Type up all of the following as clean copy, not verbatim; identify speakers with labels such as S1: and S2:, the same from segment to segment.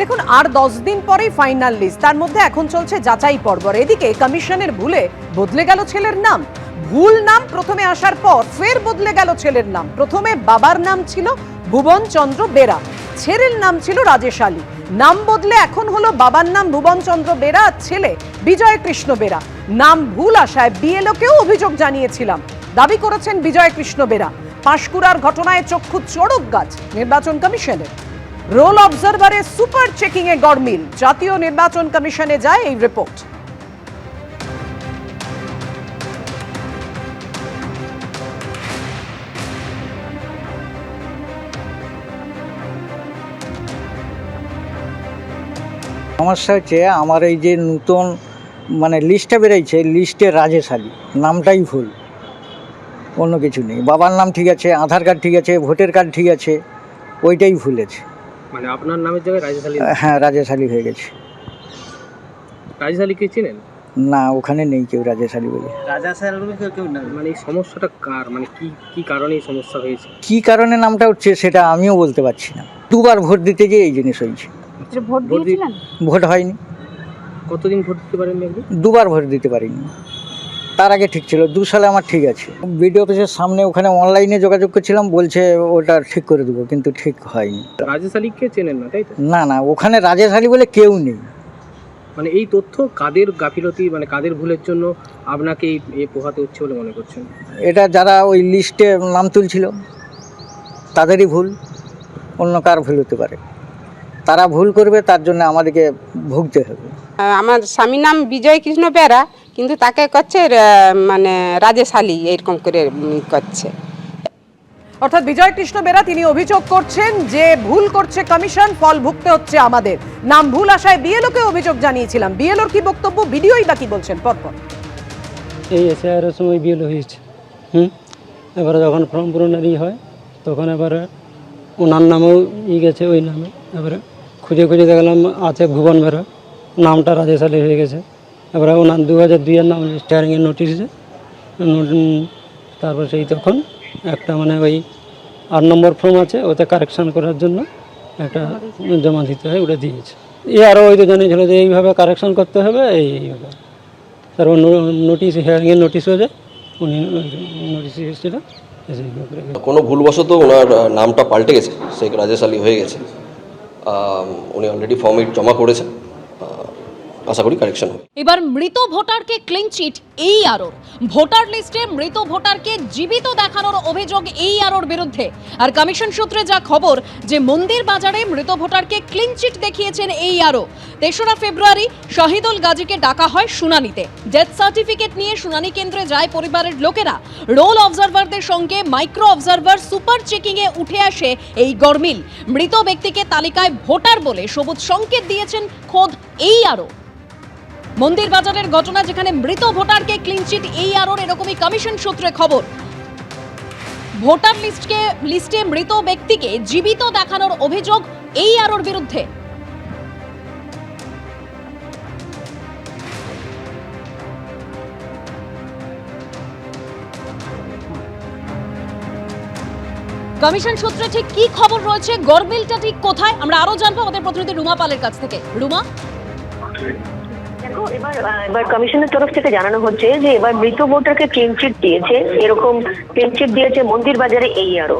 S1: দেখুন, আর 10 দিন পরেই ফাইনাল লিস্ট, তার মধ্যে এখন চলছে যাচাই পর্ব। এদিকে কমিশনের ভুলে বদলে গেল ছেলের নাম। ভুল নাম প্রথমে আসার পর ফের বদলে গেল ছেলের নাম। প্রথমে বাবার নাম ছিল ভুবন চন্দ্র বেরা, ছেলের নাম ছিল রাজেশ আলী। নাম বদলে এখন হলো বাবার নাম ভুবন চন্দ্র বেরা, ছেলে বিজয় কৃষ্ণ বেরা। নাম ভুল আসায় বিএলওকেও অভিযোগ জানিয়েছিলাম, দাবি করেছেন বিজয় কৃষ্ণ বেরা। পাঁশকুড়ার ঘটনায় চক্ষু চড়ক গাছ নির্বাচন কমিশনের। রোল অবজারভারে সুপার চেকিং এ গড়মিল, জাতীয় নির্বাচন কমিশনে যায় এই রিপোর্ট।
S2: সমস্যা হচ্ছে আমার এই যে নতুন লিস্টটা বেরোচ্ছে, লিস্টে রাজেশ আলী নামটাই ভুল, অন্য কিছু নেই। বাবার নাম ঠিক আছে, আধার কার্ড ঠিক আছে, ভোটার কার্ড ঠিক আছে, ওইটাই ভুল আছে।
S3: মানে আপনার নামের জায়গায় রাজেশ আলী?
S2: হ্যাঁ, রাজেশ আলী হয়ে গেছে।
S3: রাজেশ আলীকে চিনেন?
S2: না, ওখানে নেই কেউ রাজেশ আলী বলে।
S3: রাজেশ আলী কেউ না। মানে এই সমস্যাটা কার, মানে কি কারণে এই সমস্যা হয়েছে?
S2: কি কারণে নামটা উঠছে সেটা আমিও বলতে পারছি না। দুবার ভোট দিতে গিয়ে এই জিনিস হয়েছে। ভোট হয়নি।
S3: কতদিন ভোট দিতে পারেননি আপনি?
S2: দুবার ভোট দিতে পারিনি। তার আগে ঠিক ছিল, 2 সালে আমার ঠিক আছে। বিডিও অফিসের সামনে ওখানে অনলাইনে যোগাযোগ করছিলাম, বলছে ওটা ঠিক করে দেবো, কিন্তু ঠিক হয়নি।
S3: রাজেশ আলীকে চেনেন না, তাই তো?
S2: না, ওখানে রাজেশ আলী বলে কেউ নেই।
S3: মানে এই তথ্য কাদের গাফিলতি, মানে কাদের ভুলের জন্য আপনাকে এই পোহাতে হচ্ছে বলে মনে করছেন?
S2: এটা যারা ওই লিস্টে নাম তুলছিল তাদেরই ভুল, অন্য কার ভুল হতে পারে। তারা ভুল করবে, তার জন্য আমাদেরকে ভুগতে হবে।
S4: আমার স্বামীর নাম বিজয় কৃষ্ণ বেরা, কিন্তু তাকে করছে রাজেশ আলী, এরকম করে করছে।
S1: অর্থাৎ বিজয় কৃষ্ণ বেরা তিনি অভিযোগ করছেন যে ভুল করছে কমিশন, ফল ভুগতে হচ্ছে আমাদের। নাম ভুল আসায় বিএলওকে অভিযোগ জানিয়েছিলাম। বিএলওর কি বক্তব্য, ভিডিওই বাকি বলছেন পরপর।
S5: এই এসআইআরের সময় বিএলও হয়েছে, এবারে যখন ফর্ম পূরণের হয় তখন এবারে ওনার নামেও গেছে, ওই নামে এবারে খুঁজে দেখলাম আছে ভুবন বেরা, নামটা রাজেশ আলী হয়ে গেছে। এবারে ওনার 2002-এর নাম স্টিয়ারিংয়ের নোটিশে, তারপর সেই তখন একটা ওই 8 নম্বর ফর্ম আছে, ওতে কারেকশান করার জন্য একটা জমা দিতে হয়, ওটা দিয়েছে। আরও ওই তো জানিয়েছিল যে এইভাবে কারেকশান করতে হবে, এইভাবে। তারপর নোটিশ, হিয়ারিংয়ের নোটিশ হয়ে যায়, উনি নোটিশ এসেছিল।
S6: কোনো ভুলবশত ওনার নামটা পাল্টে গেছে, শেখ রাজেশ আলী হয়ে গেছে। উনি অলরেডি ফর্ম জমা করেছেন, আশা করি কারেকশন হবে।
S7: এবার মৃত ভোটারকে ক্লিন চিট এই আরোর। ভোটার লিস্টে মৃত ভোটারকে জীবিত দেখানোর অভিযোগ এই আরোর বিরুদ্ধে। আর কমিশন সূত্রে যা খবর যে মন্দির বাজারে মৃত ভোটারকে ক্লিন চিট দেখিয়েছেন এই আরো। 3রা ফেব্রুয়ারি শহীদুল গাজীকে ডাকা হয় শুনানিতে। ডেথ সার্টিফিকেট নিয়ে শুনানি কেন্দ্রে যায় পরিবারের লোকেরা। রোল অবজারভারদের সঙ্গে মাইক্রো অবজারভার সুপার চেকিং এ উঠে আসে এই গরমিল। মৃত ব্যক্তিকে তালিকায় ভোটার বলে সবুজ সংকেত দিয়েছেন খোদ এই আরো। মন্দির বাজারের ঘটনা, যেখানে মৃত ভোটারকে ক্লিন চিট এই আরোর, এরকমই কমিশন সূত্রে খবর। ভোটার লিস্টে মৃত ব্যক্তিকে জীবিত দেখানোর অভিযোগ এই আরোর বিরুদ্ধে। কমিশন সূত্রে ঠিক কি খবর রয়েছে, গরমিলটা ঠিক কোথায়, আমরা আরো জানবো আমাদের প্রতিনিধি রুমা পালের কাছ থেকে। রুমা,
S8: দেখো, এবার কমিশনের তরফ থেকে জানানো হচ্ছে যে এবার মৃত ভোটারকে ক্লিন চিট দিয়েছে, এরকম ক্লিন চিট দিয়েছে মন্দির বাজারে এই আরো।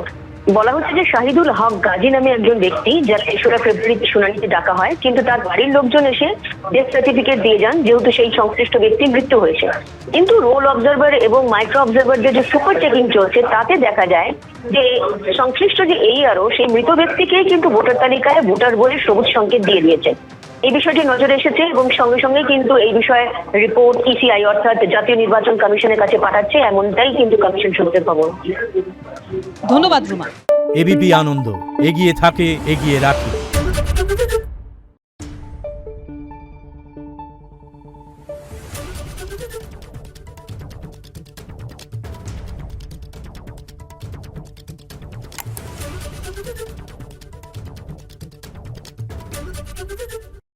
S8: বলা হচ্ছে যে শাহিদুল হক গাজী নামে একজন ব্যক্তি, যার 3রা ফেব্রুয়ারিতে শুনানিতে ডাকা হয়, কিন্তু তার বাড়ির লোকজন এসে ডেথ সার্টিফিকেট দিয়ে যান, যেহেতু সেই সংশ্লিষ্ট ব্যক্তি মৃত্যু হয়েছে। কিন্তু রোল অবজারভার এবং মাইক্রো অবজারভারদের যে সুপার চেকিং চলছে, তাতে দেখা যায় যে সংশ্লিষ্ট যে এই আরো, সেই মৃত ব্যক্তিকে কিন্তু ভোটার তালিকায় ভোটার বলে সবুজ সংকেত দিয়ে দিয়েছে। এই বিষয়টি নজরে এসেছে এবং সঙ্গে সঙ্গে কিন্তু এই বিষয়ে রিপোর্ট ইসিআই অর্থাৎ জাতীয় নির্বাচন কমিশনের কাছে পাঠাচ্ছে, এমনটাই কিন্তু কমিশন সূত্রের খবর।
S7: ধন্যবাদ রুমা।
S9: এবিপি আনন্দ, এগিয়ে থাকে, এগিয়ে রাখে।